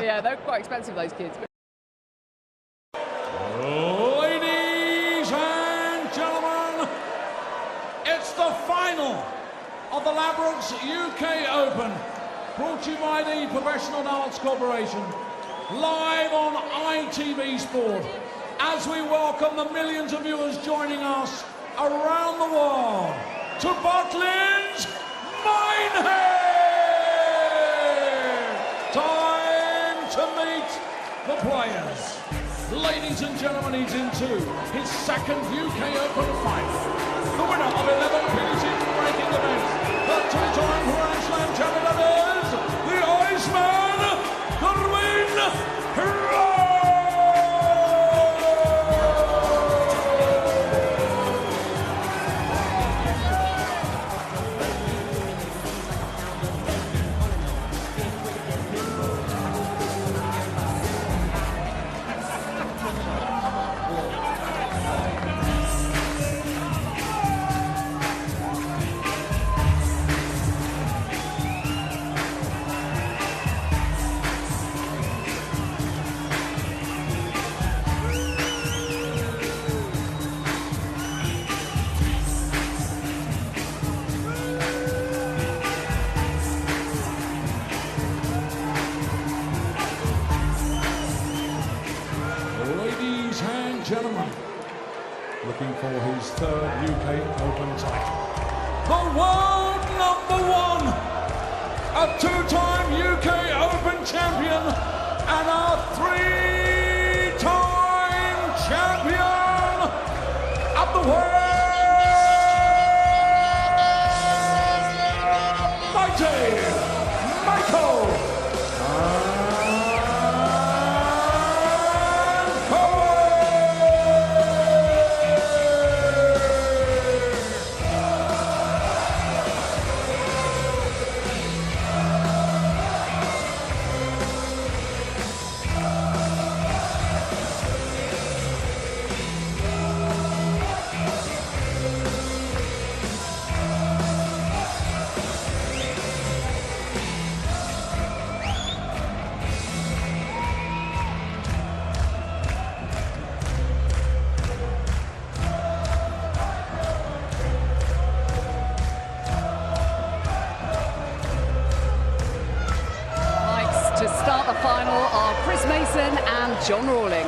Yeah, they're quite expensive, those kids. Ladies and gentlemen, it's the final of the Ladbrokes UK Open, brought to you by the Professional Darts Corporation, live on ITV Sport, as we welcome the millions of viewers joining us around the world to Butlins Minehead! Time to meet the players. Ladies and gentlemen, he's into his second UK Open final. The winner of 11 PDC ranking events, the two-time Grand Slam champion is the Iceman, Gerwen. Gentlemen, looking for his third UK Open title. The world #1, a two-time UK Open champion and a three-time champion of the world, Mighty Michael. To start the final are Chris Mason and John Rawling.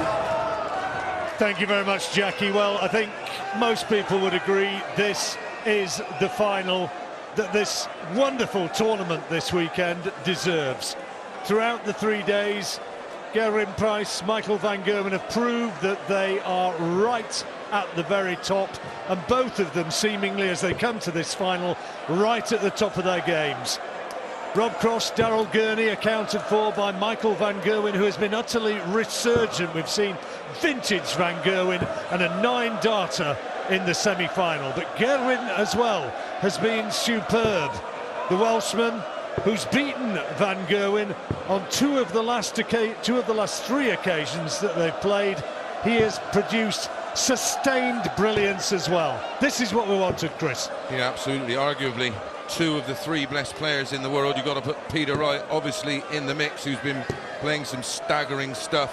Thank you very much, Jackie. Well, I think most people would agree this is the final that this wonderful tournament this weekend deserves. Throughout the 3 days, Gerwen Price, Michael van Gerwen have proved that they are right at the very top, and both of them seemingly, as they come to this final, right at the top of their games. Rob Cross, Daryl Gurney accounted for by Michael van Gerwen, who has been utterly resurgent. We've seen vintage van Gerwen and a 9-darter in the semi-final. But Gerwen as well has been superb. The Welshman, who's beaten van Gerwen on two of the last 3 occasions that they've played, he has produced sustained brilliance as well. This is what we wanted, Chris. Yeah, absolutely. Arguably two of the 3 best players in the world. You've got to put Peter Wright obviously in the mix, who's been playing some staggering stuff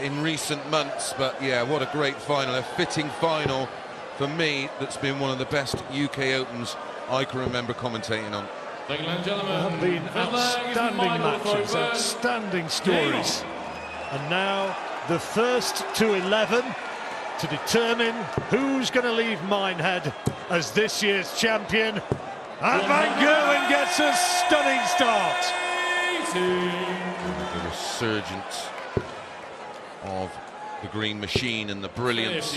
in recent months. But yeah, what a great final, a fitting final for me. That's been one of the best UK Opens I can remember commentating on. Ladies and gentlemen, Have been outstanding matches, outstanding stories. And now the first to 11 to determine who's going to leave Minehead as this year's champion. And van Gerwen gets a stunning start. The resurgence of the green machine and the brilliance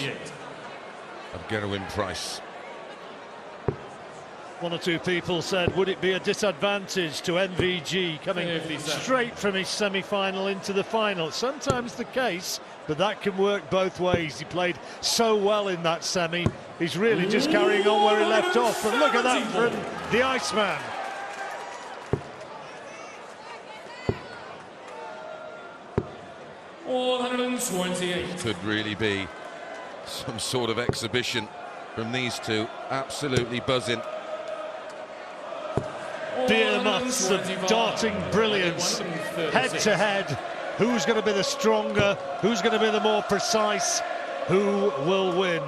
of Gerwen Price. One or two people said, would it be a disadvantage to MVG coming straight from his semi-final into the final? It's sometimes the case, but that can work both ways. He played so well in that semi. He's really just carrying on where he left off. But look at that from the Iceman. Could really be some sort of exhibition from these two. Absolutely buzzing. behemoths of darting brilliance, head to head. Who's going to be the stronger? Who's going to be the more precise? Who will win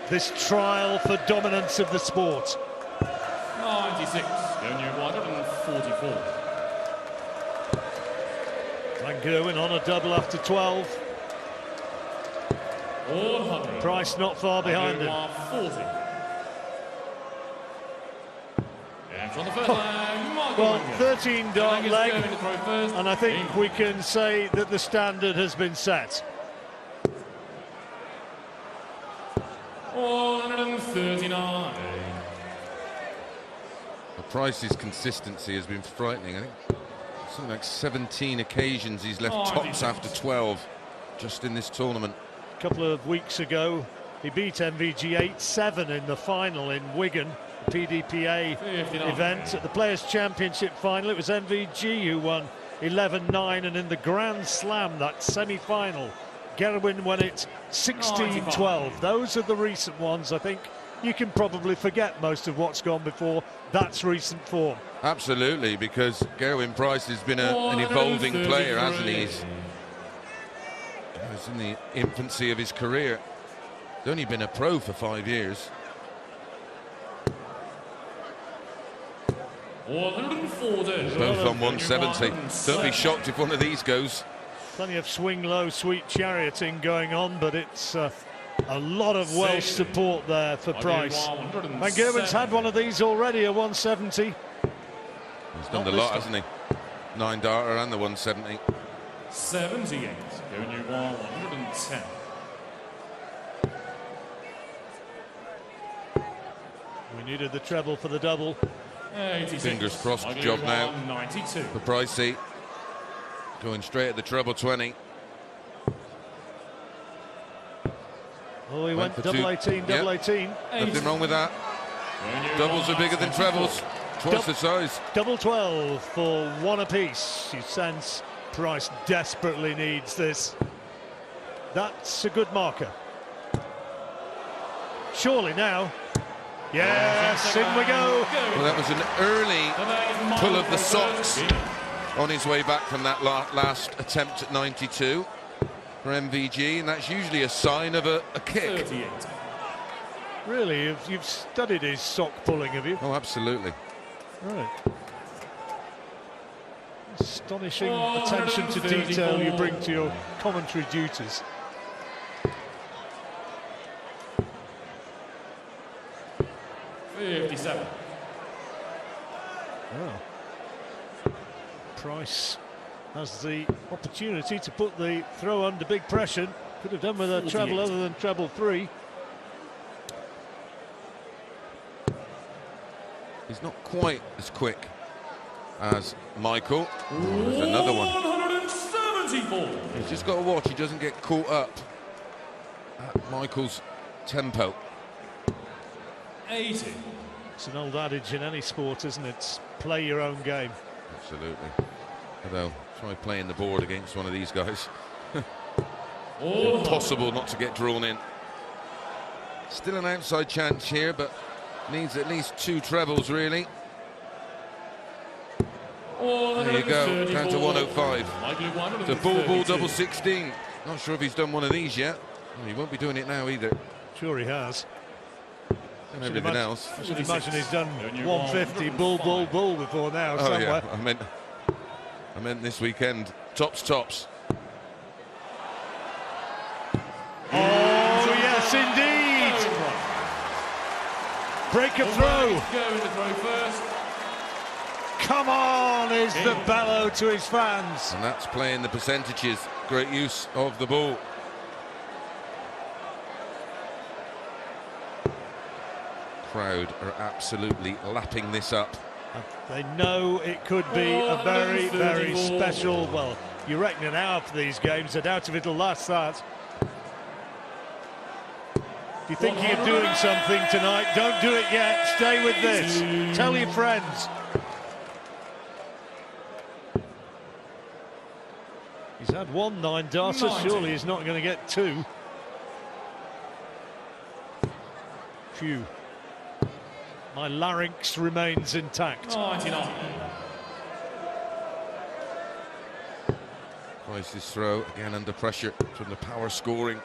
this trial for dominance of the sport? 96, going you 144. Van Gerwen on a double after 12. 100. Price not far behind him. 40. And on the first leg, Well, 13 dart leg, going to throw first. and I think we can say that the standard has been set. 139. Price's consistency has been frightening. I think something like 17 occasions he's left tops after 12 just in this tournament. A couple of weeks ago, he beat MVG 8-7 in the final in Wigan, PDPA 59. event. At the Players' Championship final, it was MVG who won 11-9, and in the Grand Slam, that semi-final, Gerwen won it 16-12. Those are the recent ones. I think you can probably forget most of what's gone before. That's recent form. Absolutely, because Gerwen Price has been an evolving player, hasn't he? He's in the infancy of his career. He's only been a pro for 5 years. 140. Both on 170. Don't be shocked if one of these goes. Plenty of swing low, sweet charioting going on, but it's a lot of Welsh support there for Price. Van Gerwen's had one of these already, a 170. He's done the lot, hasn't he? 9 darter and the 170. 78. Going you 110. We needed the treble for the double. 86. Fingers crossed job now 92. for Pricey. Going straight at the treble 20. Oh, he went for double two. 18, double 18. Nothing wrong with that. Doubles are bigger than trebles. Twice the size. Double 12 for one apiece. You sense Price desperately needs this. That's a good marker. Surely now. Yes, in we go. Well, that was an early pull of the socks on his way back from that last attempt at 92 for MVG, and that's usually a sign of a kick. 38. Really, you've studied his sock pulling, have you? Oh, absolutely. Right. Astonishing attention to detail you bring to your commentary duties. Oh. Price has the opportunity to put the throw under big pressure. Could have done with a treble other than treble 3. He's not quite as quick as Michael. There's another one. 174. He's just got to watch he doesn't get caught up at Michael's tempo. 80. It's an old adage in any sport, isn't it? Play your own game. Absolutely. Although, try playing the board against one of these guys. Impossible not to get drawn in. Still an outside chance here, but needs at least 2 trebles, really. There you go, down to 105. The bull double 16. Not sure if he's done one of these yet. Well, he won't be doing it now either. Sure he has. And everything else. I should imagine he's done 150 bull before now. Oh somewhere. yeah, I meant this weekend. Tops. Oh yes, indeed. Break a throw. Going to throw first. Come on, is the bellow to his fans. And that's playing the percentages. Great use of the ball. Crowd are absolutely lapping this up. They know it could be a very, very special, well, you reckon an hour for these games. I doubt if it'll last that. If you're thinking of doing something tonight, don't do it yet. Stay with this. Tell your friends. He's had 1 9-darter, surely he's not going to get 2. Phew. My larynx remains intact. 99. Price's throw, again under pressure from the power scoring.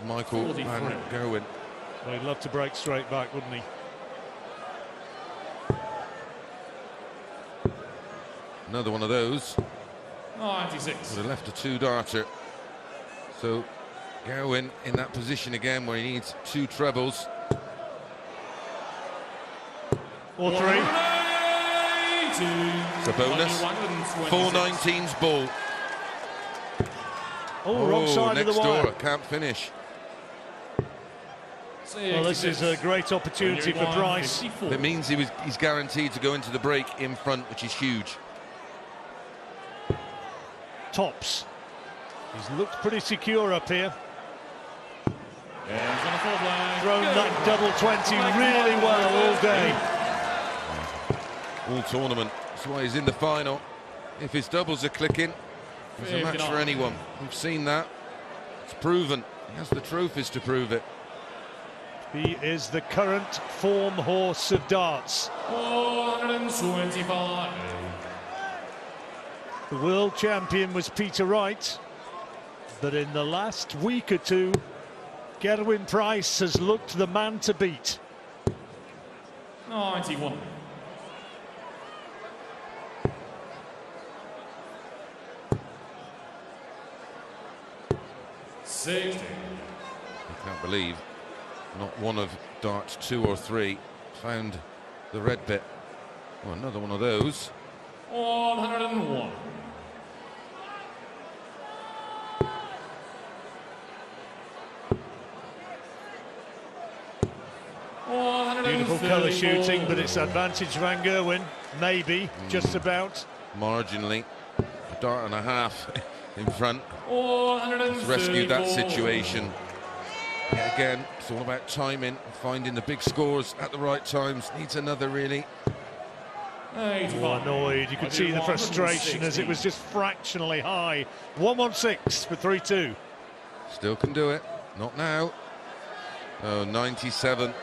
Michael van Gerwen. Well, he'd love to break straight back, wouldn't he? Another one of those. 96. Would have left a two-darter. So Gerwen in that position again where he needs two trebles. Or three. It's a bonus. 419's ball. Oh, wrong side of the next wire. door, can't finish. Well, this is a great opportunity for Price. It means he's guaranteed to go into the break in front, which is huge. Tops. He's looked pretty secure up here. Thrown that double 20 really well all day. All tournament. That's why he's in the final. If his doubles are clicking, he's a match for anyone. We've seen that. It's proven. He has the trophies to prove it. He is the current form horse of darts. 425. The world champion was Peter Wright, but in the last week or two, Gerwen Price has looked the man to beat. 91. I can't believe not one of darts 2 or 3 found the red bit. Oh, another one of those. 101. Beautiful colour shooting, but it's advantage Van Gerwen, maybe, just about. Marginally, a dart and a half in front. 134. Rescued that situation. Yet again, it's all about timing, finding the big scores at the right times. Needs another, really. Oh, annoyed. You could see the frustration as it was just fractionally high. 116 for 3-2. Still can do it. Not now. Oh, 97.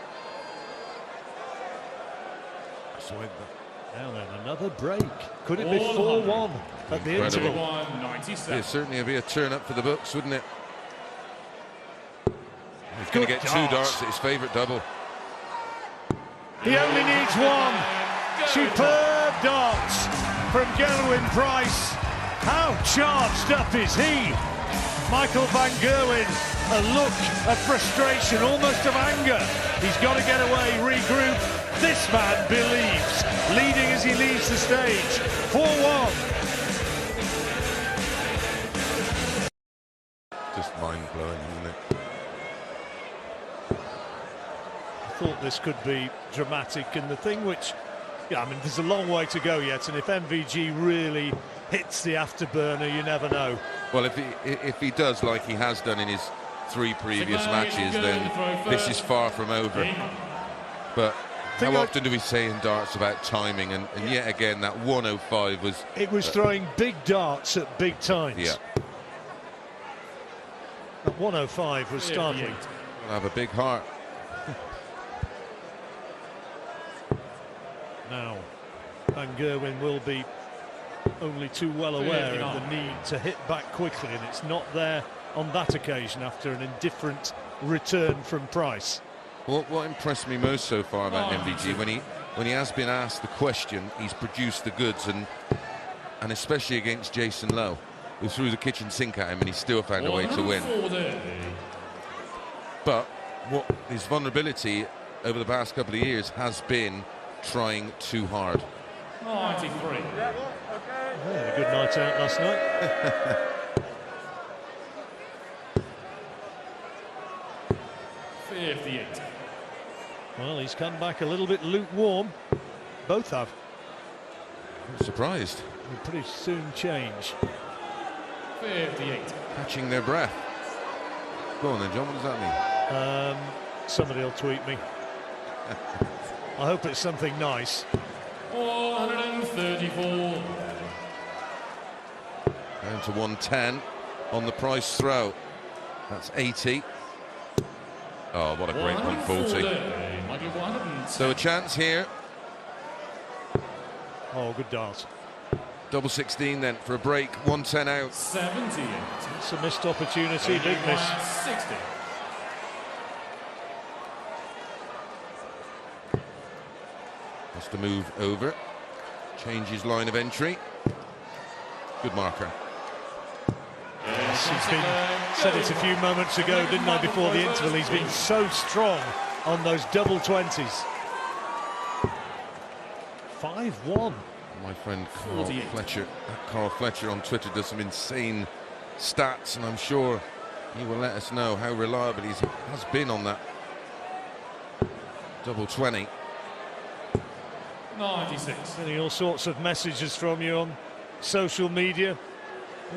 Now then, another break. Could it be 4-1 at the Incredible. interval? 97. It'd certainly be a turn up for the books, wouldn't it? He's going to get two darts at his favourite double. He only needs one. Superb darts from Gerwen Price. How charged up is he? Michael van Gerwen, a look of frustration, almost of anger. He's got to get away, regroup. This man believes, leading as he leaves the stage. 4-1. Just mind-blowing, isn't it? I thought this could be dramatic, and the thing which, yeah, I mean, there's a long way to go yet, and if MVG really hits the afterburner, you never know. Well, if he does like he has done in his 3 previous matches, then this is far from over. But how often do we say in darts about timing? And yet again, that 105 was... It was throwing big darts at big times. Yeah. That 105 was startling. Will have a big heart. Now, Van Gerwen will be only too well aware of the need to hit back quickly, and it's not there on that occasion after an indifferent return from Price. What impressed me most so far about MVG, when he has been asked the question, he's produced the goods, and especially against Jason Lowe, who threw the kitchen sink at him, and he still found a way to win. But what his vulnerability over the past couple of years has been trying too hard. 93. He had a good night out last night. 58. Well, he's come back a little bit lukewarm. Both have. I'm surprised. Will pretty soon change. 58. Catching their breath. Go on then, John, what does that mean? Somebody will tweet me. I hope it's something nice. 134. Down to 110 on the Price throw. That's 80. Oh, what a great 140. So a chance here. Oh, good dart. Double 16 then for a break. 110 out. 78. It's a missed opportunity, big miss. 60. Has to move over. Change his line of entry. Good marker. Yes, he's been, said it a few moments ago, didn't I, before the interval, he's been so strong on those double 20s. 5-1. My friend Carl Fletcher on Twitter does some insane stats, and I'm sure he will let us know how reliable he has been on that double 20. 96. Getting all sorts of messages from you on social media,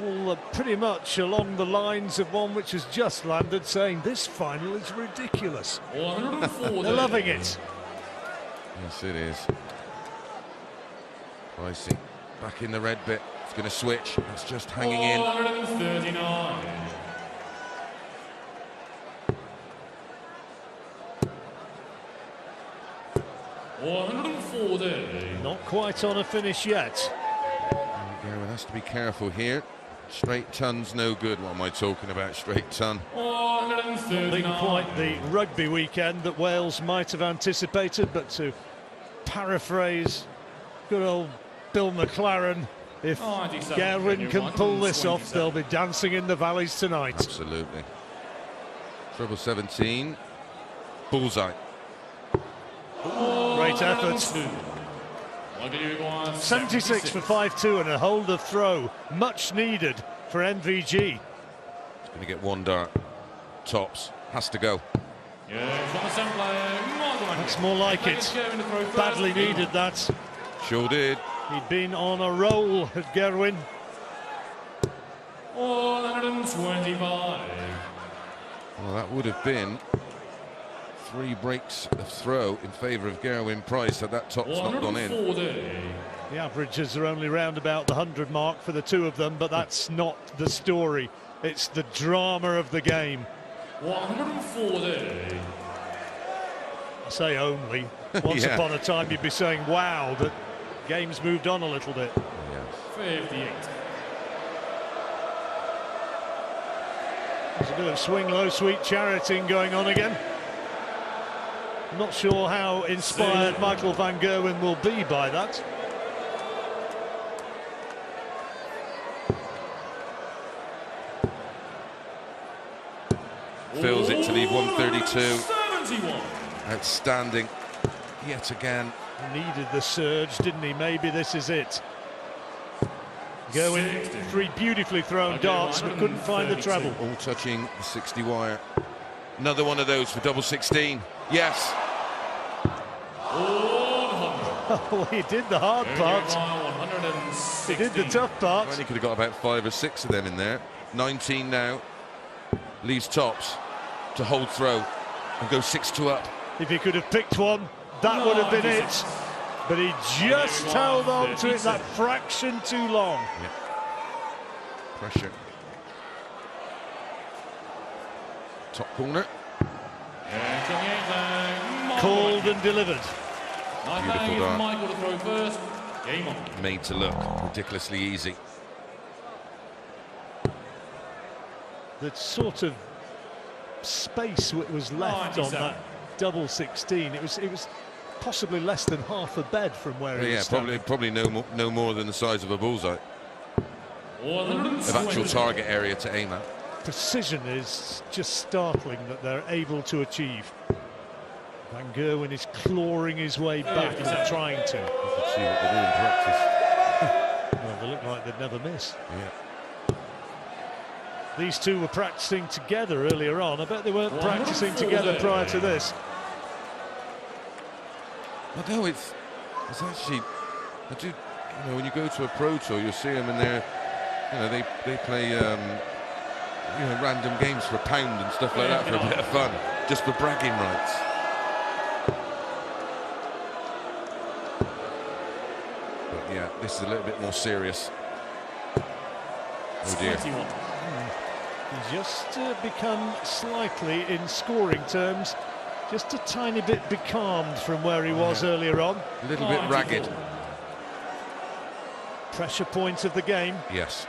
all pretty much along the lines of one which has just landed, saying this final is ridiculous. 140. They're loving it. Yes, it is. Pricey back in the red bit. It's going to switch. It's just hanging in. 139. Not quite on a finish yet. Gerwen has to be careful here. Straight ton's no good. What am I talking about? Straight ton. 139. Not quite the rugby weekend that Wales might have anticipated, but to paraphrase good old Bill McLaren, if Gerwen can pull this off, they'll be dancing in the valleys tonight. Absolutely. Treble 17. Bullseye. Great effort. 76 for 5-2 and a hold of throw. Much needed for MVG. He's going to get one dart. Tops. Has to go. That's more like it. Badly needed that. Sure did. He'd been on a roll at Gerwen. 125. Well, that would have been 3 breaks of throw in favour of Gerwen Price had that top's not gone in. The averages are only round about the 100 mark for the two of them, but that's not the story. It's the drama of the game. 140. I say only. Once Yeah. upon a time you'd be saying, wow, the game's moved on a little bit. Yes. 58. There's a bit of swing low, sweet charioting going on again. Not sure how inspired Michael van Gerwen will be by that. Fills it to leave 132. 71. Outstanding. Yet again. Needed the surge, didn't he? Maybe this is it. Gerwen, 3 beautifully thrown darts, but couldn't find the treble. All touching the 60 wire. Another one of those for double 16. Yes. Oh, he did the hard part. He did the tough part. Only could have got about 5 or 6 of them in there. 19 now. Leaves tops to hold throw and go 6-2 up. If he could have picked one, that would have been it. But he just held on to it that fraction too long. Yeah. Pressure. Top corner. Called and delivered. Beautiful dart. Michael to throw first. Game on. Made to look ridiculously easy. The sort of space that was left on that double 16, it was possibly less than half a bed from where he was standing. Probably no more than the size of a bullseye. Of actual target area to aim at. Precision is just startling that they're able to achieve. Van Gerwen is clawing his way back and trying to. You can see what they do in practice. Well, they look like they'd never miss. Yeah. These two were practicing together earlier on. I bet they weren't practicing together prior to this. I know it's actually, I do, you know, when you go to a pro tour, you'll see them and they're, you know, they play, you know, random games for £1 and stuff like that for a bit of fun, just for bragging rights. But yeah, this is a little bit more serious. Oh dear. He's just become slightly, in scoring terms, just a tiny bit becalmed from where he was earlier on. A little bit ragged. Pressure point of the game. Yes.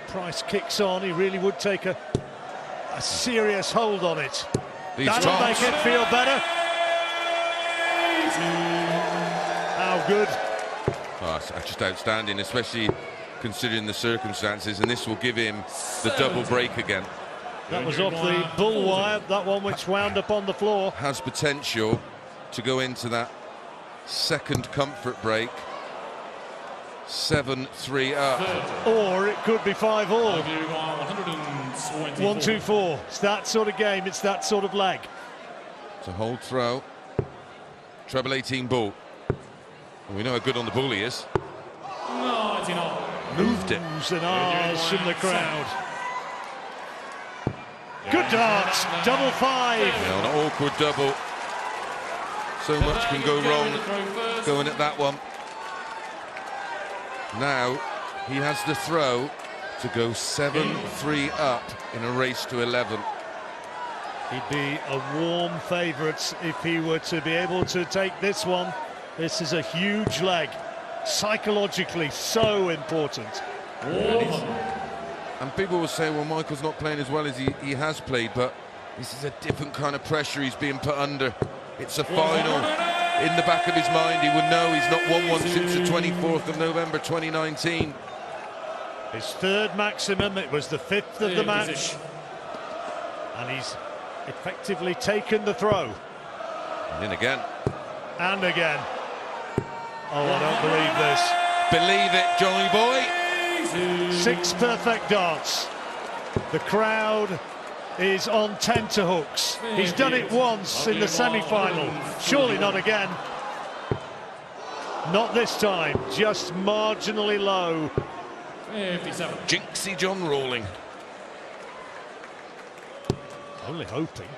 Price kicks on. He really would take a serious hold on it. These That'll tops. make it feel better. How good. Oh, it's just outstanding, especially considering the circumstances, and this will give him the double break again. That was off the bull wire, that one which wound up on the floor. Has potential to go into that second comfort break. 7-3 up. Or it could be 5-all. 124. 1-2-4. It's that sort of game, it's that sort of leg. It's a hold throw. Treble 18 bull. Well, we know how good on the bull he is. 99. Moved it. Oohs and ahs from the crowd. Good darts, double 5. Yeah, an awkward double. So much can go wrong going at that one. Now he has the throw to go 7-3 up in a race to 11. He'd be a warm favourite if he were to be able to take this one. This is a huge leg, psychologically so important. And people will say, well, Michael's not playing as well as he has played, but this is a different kind of pressure he's being put under. It's a final. In the back of his mind, he would know he's not won one since the 24th of November 2019. His third maximum, it was the 5th of the match. And he's effectively taken the throw. And in again. And again. Oh, I don't believe this. Believe it, Johnny boy. 6 perfect darts. The crowd is on tenterhooks. He's done it once in the semi-final. Surely not again. Not this time, just marginally low. 57. Jinxie John rolling. Only hoping.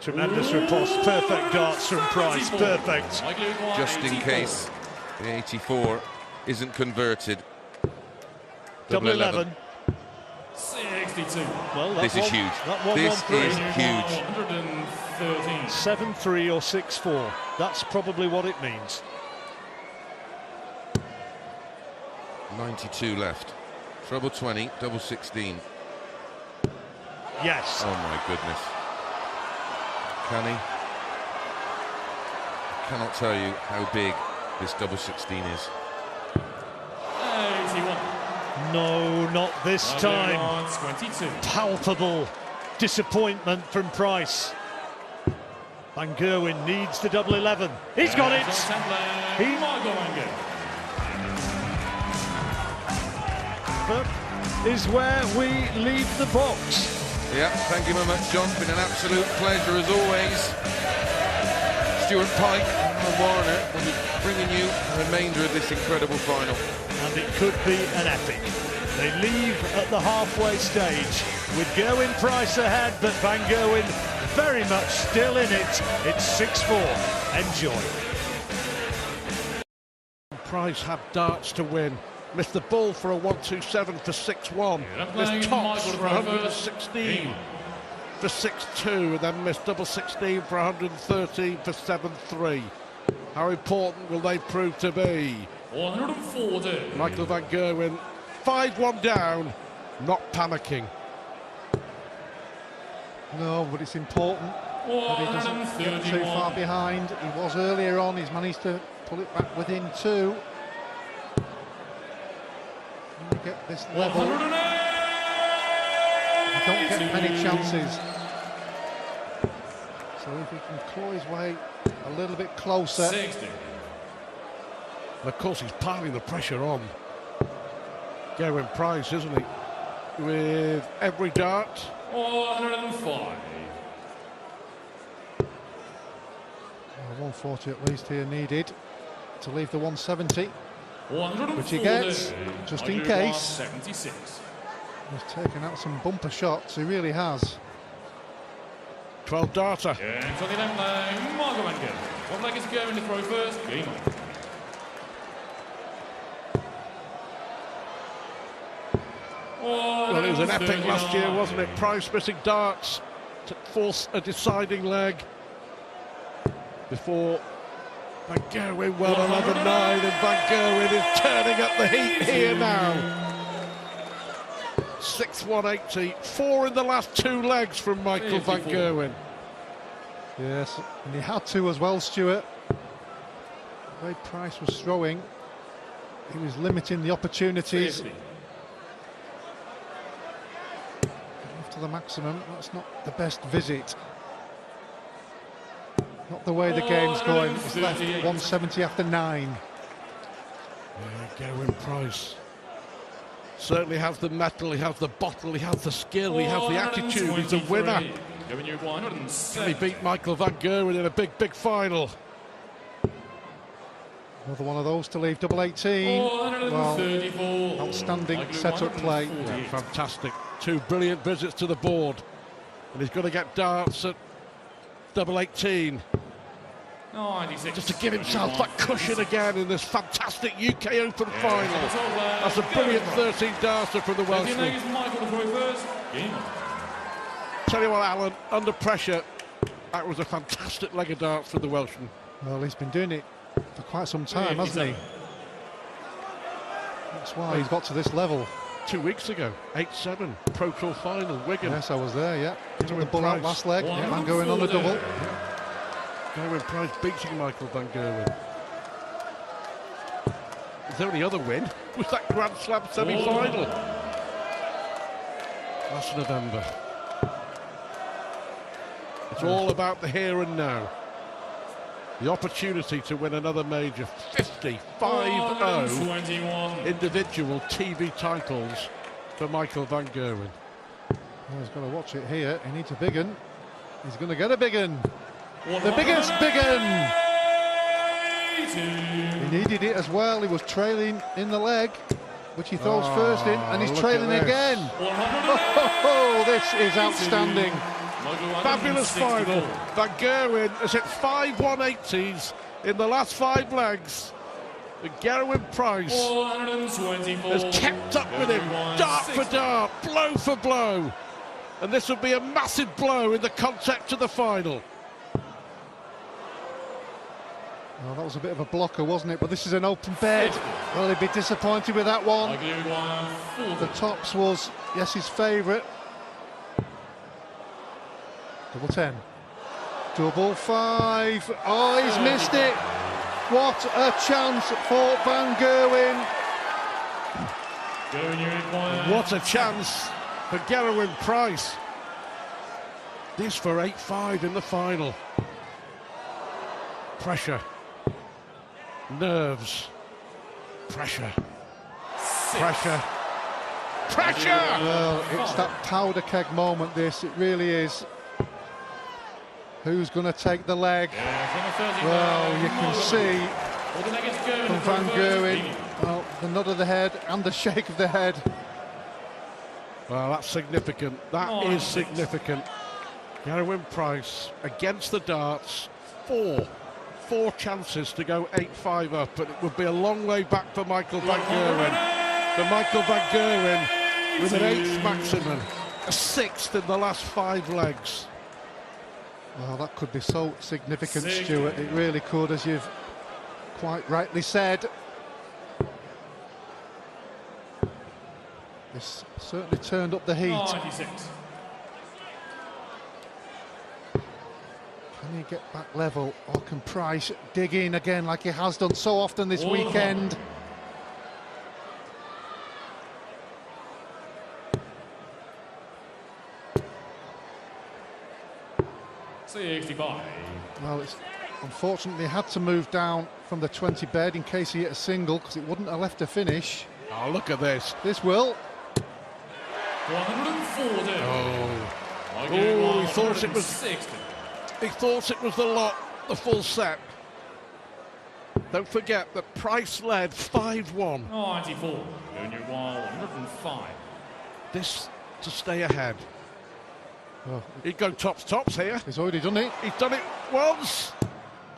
Tremendous riposte. Perfect darts from Price. Perfect. Just in case the 84 isn't converted. Double 11. 62. Well, This is huge. This is huge. 113. 7-3 or 6-4. That's probably what it means. 92 left. Treble 20, double 16. Yes. Oh my goodness. Can he? I cannot tell you how big this double 16 is. 81. No, not this time. 22. Palpable disappointment from Price. Van Gerwen needs the double 11. He's got it. He is where we leave the box. Yeah, thank you very much, John. Been an absolute pleasure as always. Stuart Pike and Warner will be bringing you the remainder of this incredible final. And it could be an epic. They leave at the halfway stage with Gerwen Price ahead, but Van Gerwen very much still in it. It's 6-4. Enjoy. Price had darts to win. Missed the ball for a 127 for 6-1. Missed tops for 116 for 6-2, and then missed double 16 for 113 for 7-3. How important will they prove to be? 140. Michael Van Gerwen, 5-1 down, not panicking. No, but it's important that he doesn't get too far behind. He was earlier on, he's managed to pull it back within 2. You get this level, you don't get many chances. So if he can claw his way a little bit closer. 60. And of course he's piling the pressure on Gerwen Price, isn't he? With every dart. 105. 140 at least here needed to leave the 170. 140. Which he gets, just in case. 76. He's taken out some bumper shots, he really has. 12 darter. And so the left leg, Marco Van Gerwen. One leg is going to throw first. Game on. Well, it was an epic last year, wasn't it? Price missing darts to force a deciding leg before Van Gerwen well 11-9, and Van Gerwen is turning up the heat here now. 6-1-80, 4 in the last 2 legs from Michael Van Gerwen. Yes, and he had to as well, Stuart. The way Price was throwing, he was limiting the opportunities. To the maximum, that's not the best visit. Not the way the game's going. It's left 170 after 9. Yeah, Gerwen Price certainly has the mettle, he has the bottle, he has the skill, he has the attitude, he's a winner. Can he beat Michael Van Gerwen in a big, big final? Another one of those to leave double 18. Well, outstanding setup play. Yeah, fantastic. 2 brilliant visits to the board. And he's got to get darts at double 18. Just to give himself that cushion again in this fantastic UK Open final. That's a brilliant 13 darter from the Welshman. Tell you what, Alan, under pressure, that was a fantastic leg of darts for the Welshman. Well, he's been doing it for quite some time, hasn't he? That's why he's got to this level. 2 weeks ago, 8-7, Pro Tour final, Wigan. Yes, I was there, yeah. Took the ball out Price. last leg, Van Gerwen on the double. Gerwen Price beating Michael Van Gerwen. His only other win was that Grand Slam semi-final last November. It's all about the here and now. The opportunity to win another major, 50-5-0 individual TV titles for Michael Van Gerwen. Well, he's got to watch it here. He needs a big un. He's going to get a big un. The biggest big un. He needed it as well. He was trailing in the leg, which he throws first in, and he's trailing again. Oh, this is outstanding. Fabulous final. Van Gerwen has hit 5 180s in the last 5 legs. The Gerwen Price has kept up with him, dart for dart, blow for blow. And this would be a massive blow in the context of the final. Well, that was a bit of a blocker, wasn't it? But this is an open bed. Well, he'd be disappointed with that one. The tops was, yes, his favourite. Double 10. Double 5. Oh, he's missed it. What a chance for Van Gerwen. What a chance for Gerwen Price. This for 8-5 in the final. Pressure. Nerves. Pressure. Pressure. Pressure! Well, it's that powder keg moment, this. It really is. Who's going to take the leg? Well, you can see from Van Gerwen, well, the nod of the head and the shake of the head. Well, that's significant. That is significant. Gerwen Price against the darts. Four chances to go 8-5 up, but it would be a long way back for Michael Van Gerwen. But Michael Van Gerwen with an 8th maximum, a 6th in the last 5 legs. Well, that could be so significant, Stuart. It really could, as you've quite rightly said. This certainly turned up the heat. 96. Can he get back level, or can Price dig in again like he has done so often this weekend? Well, it's unfortunately had to move down from the 20 bed in case he hit a single, because it wouldn't have left a finish. Oh, look at this. This will. 140. Oh, he thought it was. He thought it was the lot, the full set. Don't forget that Price led 5-1. 94. Junior 105. This to stay ahead. Well, He'd go tops here. he's already done it. He's done it once.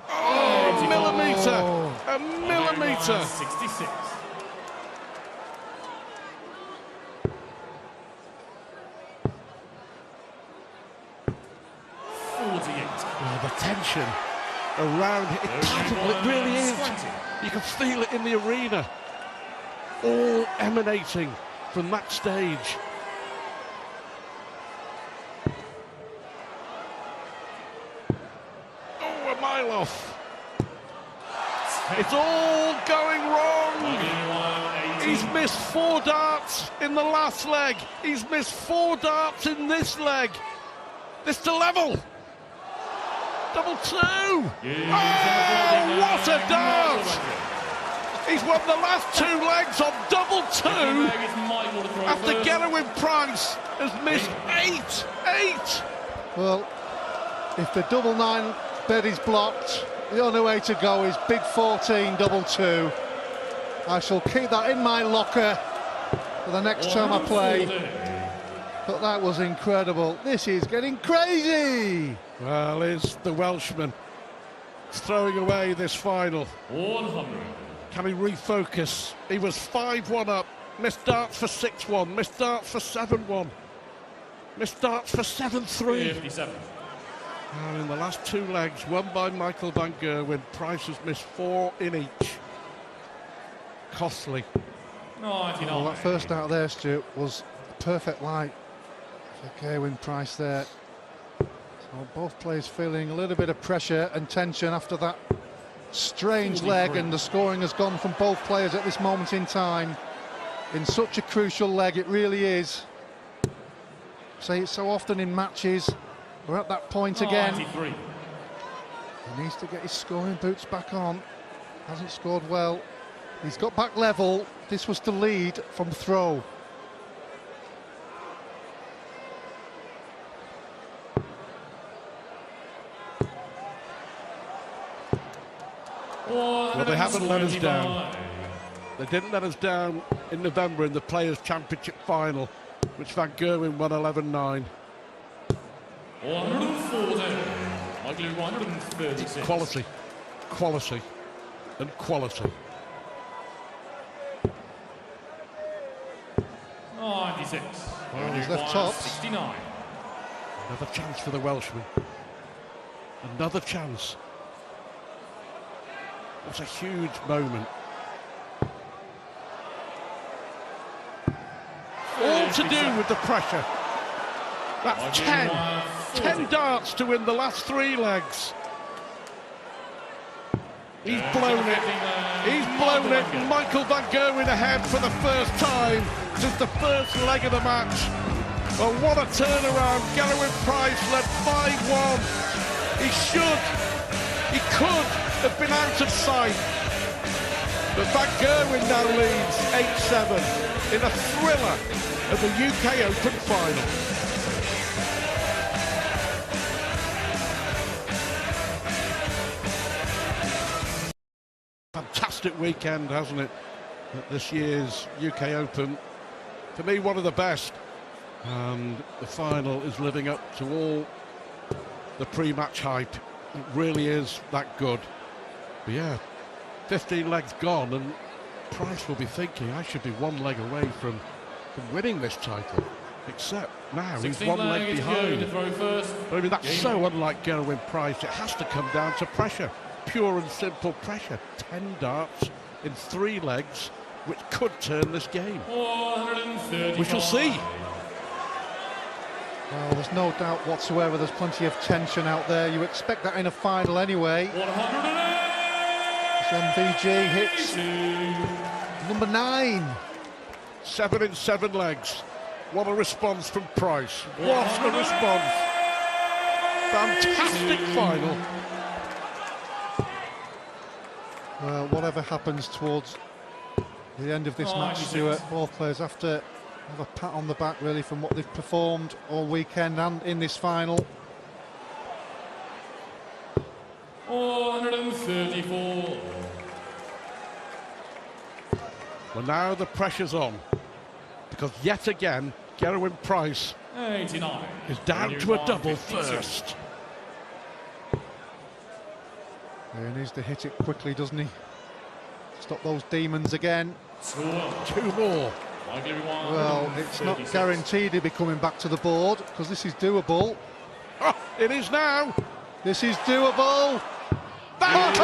Oh, a millimetre. A millimetre. 66. Oh, the tension. around it. It's palpable, it really is. You can feel it in the arena. All emanating from that stage. Oh, a mile off. It's all going wrong. He's missed 4 darts in the last leg. He's missed 4 darts in this leg. This to level. Double 2. Oh, what a dart! He's won the last 2 legs on double 2 after Gerwen Price has missed 8. Well, if the double 9 bed is blocked, the only way to go is big 14 double 2. I shall keep that in my locker for the next time I play. But that was incredible. This is getting crazy. Well, it's the Welshman throwing away this final. 100. Can he refocus? He was 5-1 up. Missed darts for 6-1. Missed darts for 7-1. Missed darts for 7-3. 57. And in the last 2 legs, won by Michael van Gerwen, Price has missed 4 in each. Costly. 99. Well, that first out there, Stuart, was a perfect light for Gerwen Price there. So both players feeling a little bit of pressure and tension after that strange leg, and the scoring has gone from both players at this moment in time. In such a crucial leg, it really is. Say it so often in matches. We're at that point again. 93. He needs to get his scoring boots back on. Hasn't scored well. He's got back level. This was the lead from throw. Well, they haven't let us down. They didn't let us down in November in the Players' Championship final, which Van Gerwen won 11-9. 140. Michael 136. Quality, quality, and quality. 96. Well, he's left tops. 69. Another chance for the Welshman. Another chance. What a huge moment. All to do with the pressure. That's 10 darts to win the last 3 legs. He's blown it. He's blown it. Michael van Gerwen ahead for the first time since the first leg of the match. Oh, what a turnaround. Gerwen Price led 5-1. He could have been out of sight. But Van Gerwen now leads 8-7 in a thriller of the UK Open final. Fantastic weekend, hasn't it, at this year's UK Open. For me, one of the best. And the final is living up to all the pre-match hype. It really is that good. But yeah, 15 legs gone, and Price will be thinking, I should be 1 leg away from winning this title. Except now he's 1 leg behind. But I mean, that's so unlike Gerwen Price. It has to come down to pressure. Pure and simple pressure. 10 darts in 3 legs, which could turn this game. We shall see. Well, there's no doubt whatsoever there's plenty of tension out there. You expect that in a final anyway. MVG hits number 9. 7 in 7 legs. What a response from Price. What a response. Fantastic final. Well, whatever happens towards the end of this match, Stuart, both players have to have a pat on the back, really, from what they've performed all weekend and in this final. 134. Well, now the pressure's on, because yet again, Gerwen Price 89. is down to a double first. He needs to hit it quickly, doesn't he? Stop those demons again. 2 more. Well, it's not guaranteed he'll be coming back to the board, because this is doable. Oh, it is now. This is doable. That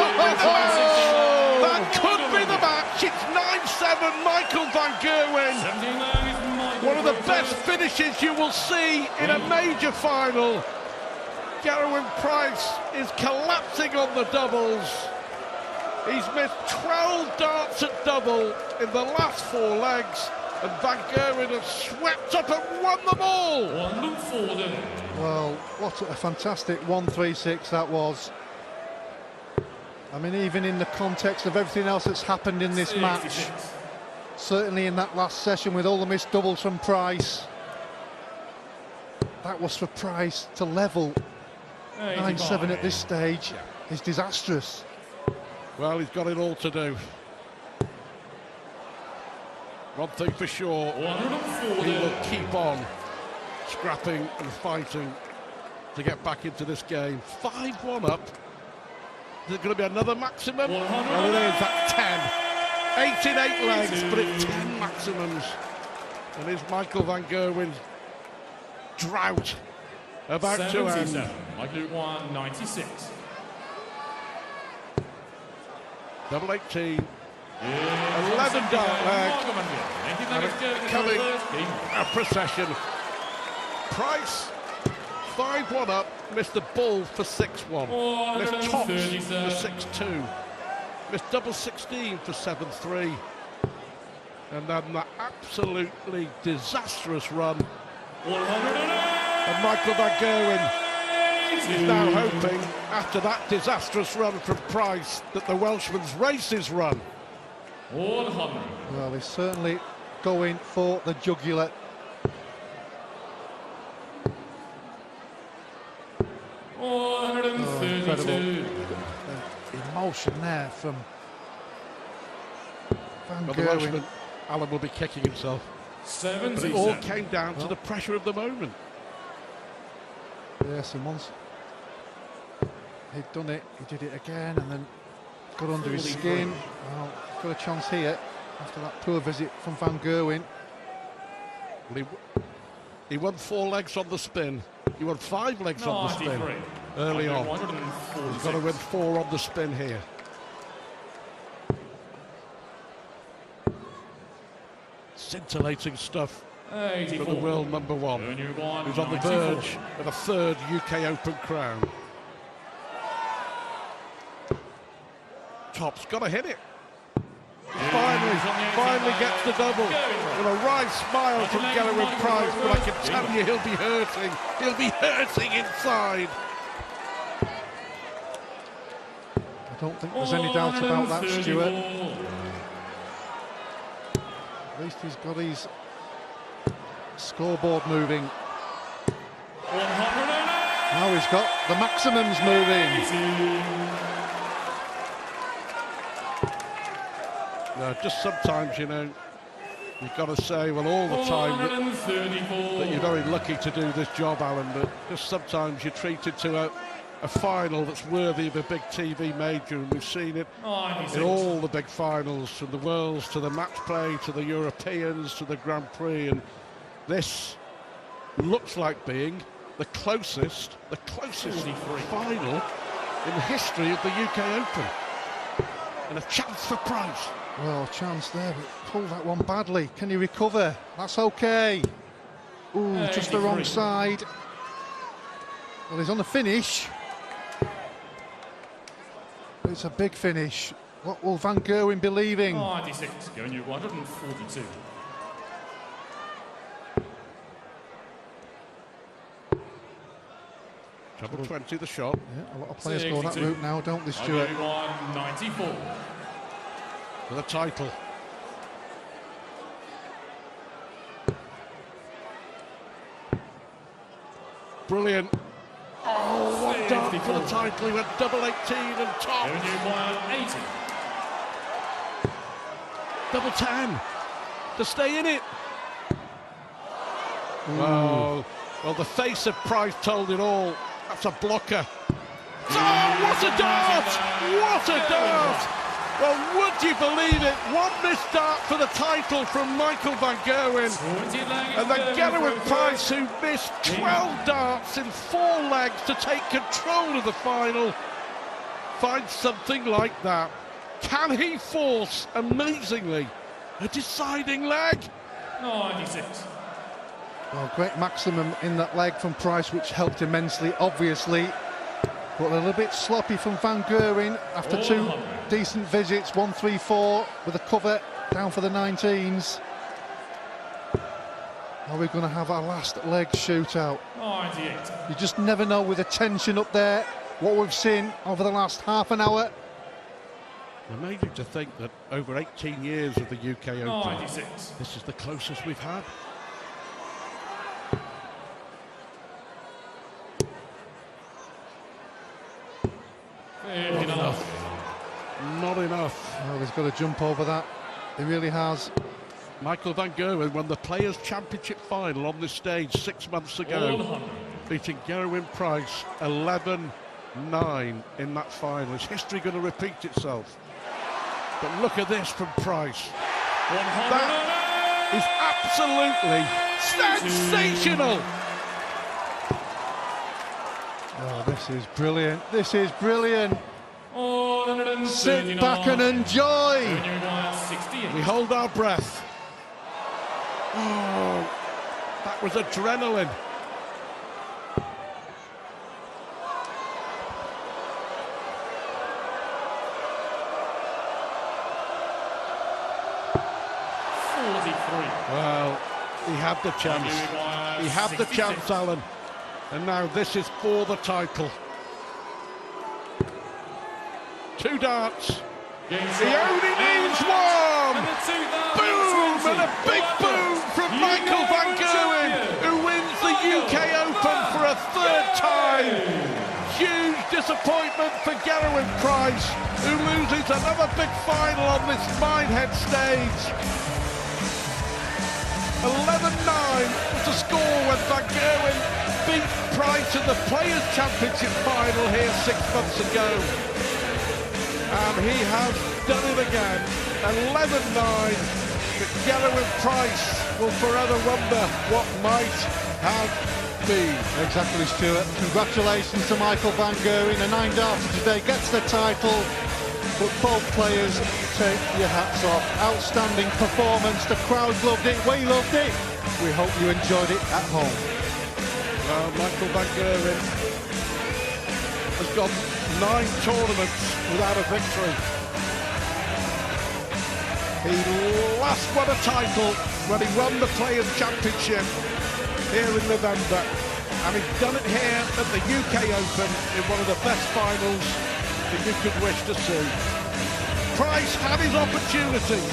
could be the match. It's 9-7, Michael van Gerwen. 17 long is Michael. One of the best finishes you will see in a major final. Gerwen Price is collapsing on the doubles. He's missed 12 darts at double in the last 4 legs, and Van Gerwen has swept up and won them all. Well, what a fantastic 1-3-6 that was. I mean, even in the context of everything else that's happened in this match, certainly in that last session with all the missed doubles from Price, that was for Price to level 9-7 at this stage is disastrous. Well, he's got it all to do. One thing for sure, he will keep on scrapping and fighting to get back into this game. 5-1 up. Is it going to be another maximum? Well, it is. That's 10. 8 in 8 legs, but it's 10 maximums. And is Michael van Gerwen's drought about to end? Michael 196. Double 18. 11 dart leg. Coming a procession. Price 5-1 up, missed the ball for 6-1. Missed tops for 6-2. Missed double 16 for 7-3. And then that absolutely disastrous run. And Michael van Gerwen is now hoping, after that disastrous run from Price, that the Welshman's races run. Well, he's certainly going for the jugular. Incredible emotion there from Van Well, Gerwen. the Welshman, Alan, will be kicking himself. But it all came down to the pressure of the moment. Yes, and once he'd done it, he did it again, and then got under his skin. Well, got a chance here after that poor visit from Van Gerwen. Well, he won 4 legs on the spin. He won 5 legs on the spin early on. He's got to win 4 on the spin here. Scintillating stuff for the world number 1, who's on the verge of a 3rd UK Open crown. Top's got to hit it. Finally gets the double. With a wry smile from Gerwen Price, but I can tell you he'll be hurting. He'll be hurting inside. I don't think there's any doubt about that, Stuart. At least he's got his scoreboard moving. Now he's got the maximums moving. No, just sometimes, you know, you've got to say, well, all the time that you're very lucky to do this job, Alan, but just sometimes you're treated to a final that's worthy of a big TV major, and we've seen it in all the big finals, from the Worlds to the match play to the Europeans to the Grand Prix, and this looks like being the closest final in the history of the UK Open, and a chance for Price. Well, chance there, but pulled that one badly. Can he recover? That's okay. Ooh, just the wrong side. Well, he's on the finish. It's a big finish. What will Van Gerwen be leaving? 96, going you 142. Double 20 the shot. Yeah, a lot of players go that route now, don't they, Stuart? 94. For the title. Brilliant. Oh, one dart for the title. He went double 18 and top. 80. Double 10 to stay in it. Oh, well, the face of Price told it all. That's a blocker. Oh, what a dart! What a dart! Well, would you believe it? One missed dart for the title from Michael van Gerwen. And then Gerwen Price, who missed 12 darts in 4 legs to take control of the final. find something like that? Can he force, amazingly, a deciding leg? 96. Well, great maximum in that leg from Price, which helped immensely, obviously. But a little bit sloppy from Van Gerwen after two decent visits, 1-3-4 with a cover down for the 19s. Are we going to have our last leg shootout? 98. You just never know with the tension up there, what we've seen over the last half an hour. Amazing to think that over 18 years of the UK Open, 96. this is the closest we've had. Not enough. Not enough. Well, he's got to jump over that. He really has. Michael Van Gerwen won the Players' Championship final on this stage 6 months ago, beating Gerwen Price 11-9 in that final. Is history going to repeat itself? But look at this from Price. That is absolutely sensational. Oh, this is brilliant. This is brilliant. Sit back and enjoy. We hold our breath. Oh, that was adrenaline. Well, he had the chance. He had the chance, Alan. And now this is for the title. Two darts. He only needs one. Boom! And a big boom from Michael Van Gerwen, who wins the UK Open for a third time. Huge disappointment for Gerwen Price, who loses another big final on this Minehead stage. 11-9 was the score when Van Gerwen beat Price in the Players' Championship final here 6 months ago. And he has done it again. 11-9. But Gerwen Price will forever wonder what might have been. Exactly, Stuart. Congratulations to Michael Van Gerwen. A 9-darter today gets the title. But both players, take your hats off. Outstanding performance. The crowd loved it. We loved it. We hope you enjoyed it at home. Well, Michael Van Gerwen has gone 9 tournaments without a victory. He last won a title when he won the Players' Championship here in November, and he's done it here at the UK Open in one of the best finals that you could wish to see. Price had his opportunity.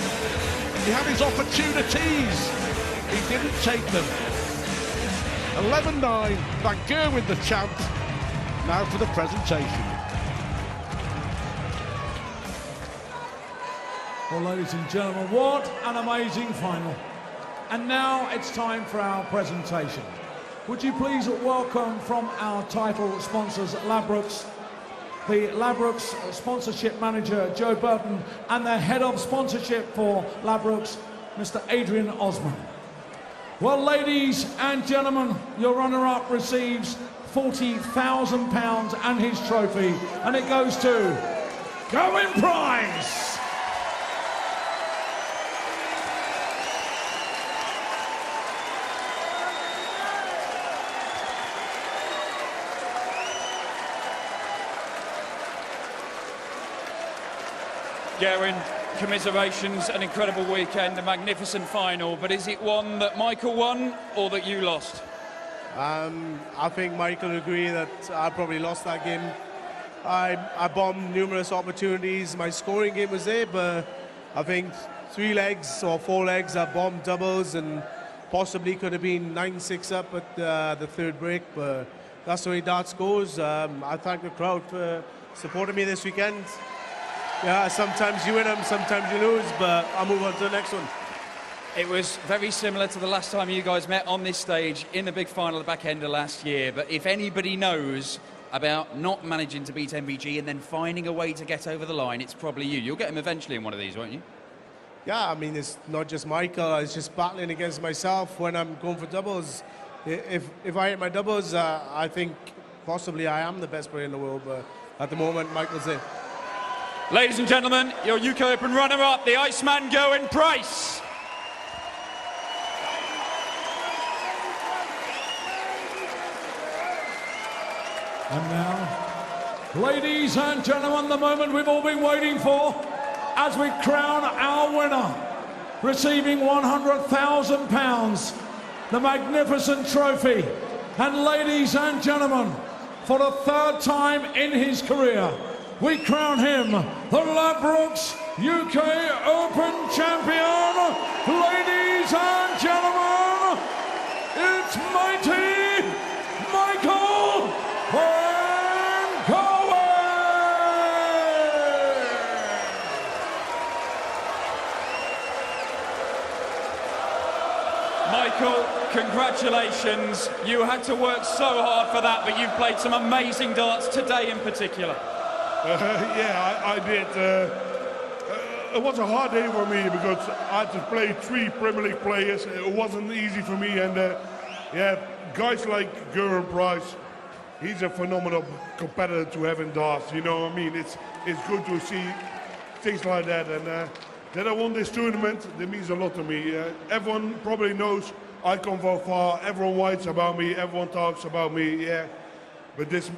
He had his opportunities. He didn't take them. 11-9, Van Gerwen the champ. Now for the presentation. Well, ladies and gentlemen, what an amazing final. And now it's time for our presentation. Would you please welcome from our title sponsors, Ladbrokes, the Ladbrokes sponsorship manager, Joe Burton, and the head of sponsorship for Ladbrokes, Mr. Adrian Osman. Well, ladies and gentlemen, your runner-up receives £40,000 and his trophy, and it goes to Gerwen Price. Gerwen, commiserations, an incredible weekend, a magnificent final, but is it one that Michael won or that you lost? I think Michael will agree that I probably lost that game. I bombed numerous opportunities. My scoring game was there, but I think 3 legs or 4 legs I bombed doubles and possibly could have been 9-6 up at the third break, but that's the way darts goes. I thank the crowd for supporting me this weekend. Yeah, sometimes you win them, sometimes you lose, but I'll move on to the next one. It was very similar to the last time you guys met on this stage in the big final at the back end of last year, but if anybody knows about not managing to beat MVG and then finding a way to get over the line, it's probably you. You'll get him eventually in one of these, won't you? Yeah, I mean, it's not just Michael, it's just battling against myself when I'm going for doubles. If I hit my doubles, I think possibly I am the best player in the world, but at the moment, Michael's it. Ladies and gentlemen, your UK Open runner-up, the Iceman Gerwen Price. And now, ladies and gentlemen, the moment we've all been waiting for as we crown our winner, receiving £100,000, the magnificent trophy. And ladies and gentlemen, for the third time in his career, we crown him the Ladbrokes UK Open champion. Ladies and gentlemen, it's mighty Michael Van Gerwen! Michael, congratulations. You had to work so hard for that, but you've played some amazing darts today in particular. Yeah, I did. It was a hard day for me because I had to play 3 Premier League players. It wasn't easy for me, and yeah, guys like Gerwen Price, he's a phenomenal competitor to have in darts. You know what I mean? It's good to see things like that, and that I won this tournament, that means a lot to me. Everyone probably knows I come from far. Everyone writes about me. Everyone talks about me. Yeah, but this.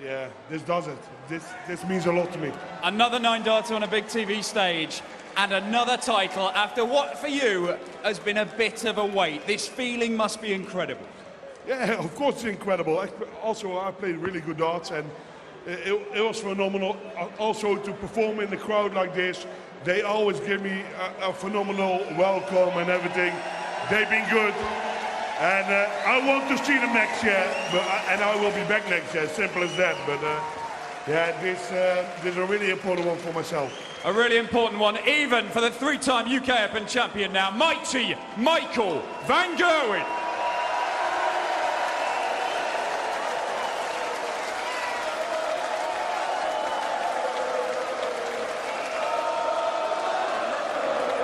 Yeah, this does it. This means a lot to me. Another 9-darter on a big TV stage and another title after what for you has been a bit of a wait. This feeling must be incredible. Yeah, of course it's incredible. I played really good darts, and it was phenomenal. Also to perform in the crowd like this, they always give me a phenomenal welcome and everything. They've been good. And I want to see them next year, and I will be back next year, simple as that. But yeah, this is a really important one for myself. A really important one, even for the 3-time UK Open champion now, mighty Michael Van Gerwen.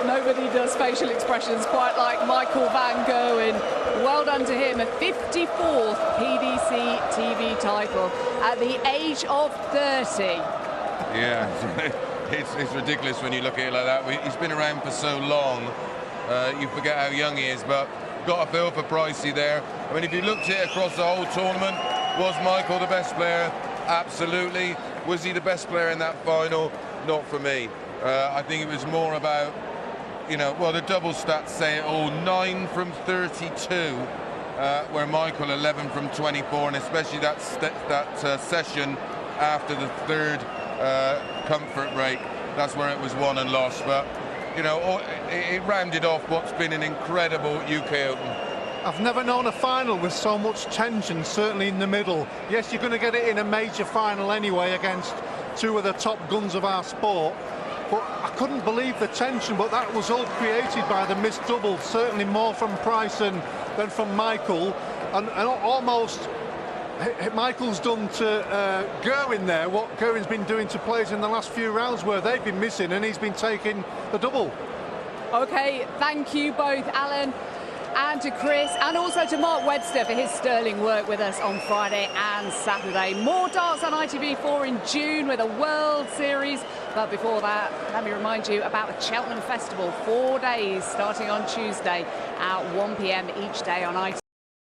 Nobody does facial expressions quite like Michael Van Gerwen. Well done to him, a 54th PDC TV title at the age of 30. Yeah, it's ridiculous when you look at it like that. He's been around for so long, you forget how young he is, but got a feel for Pricey there. I mean, if you looked at it across the whole tournament, was Michael the best player? Absolutely. Was he the best player in that final? Not for me. I think it was more about, you know, well, the double stats say it all. 9 from 32, where Michael 11 from 24, and especially that session after the 3rd comfort break, that's where it was won and lost. But, you know, it rounded off what's been an incredible UK Open. I've never known a final with so much tension, certainly in the middle. Yes, you're going to get it in a major final anyway against 2 of the top guns of our sport. But I couldn't believe the tension, but that was all created by the missed double, certainly more from Price than from Michael. And almost Michael's done to Gerwen there what Gerwen's been doing to players in the last few rounds where they've been missing and he's been taking the double. OK, thank you both, Alan, and to Chris, and also to Mark Webster for his sterling work with us on Friday and Saturday. More darts on ITV4 in June with a World Series. But before that, let me remind you about the Cheltenham Festival. 4 days starting on Tuesday at 1 p.m. each day on ITV.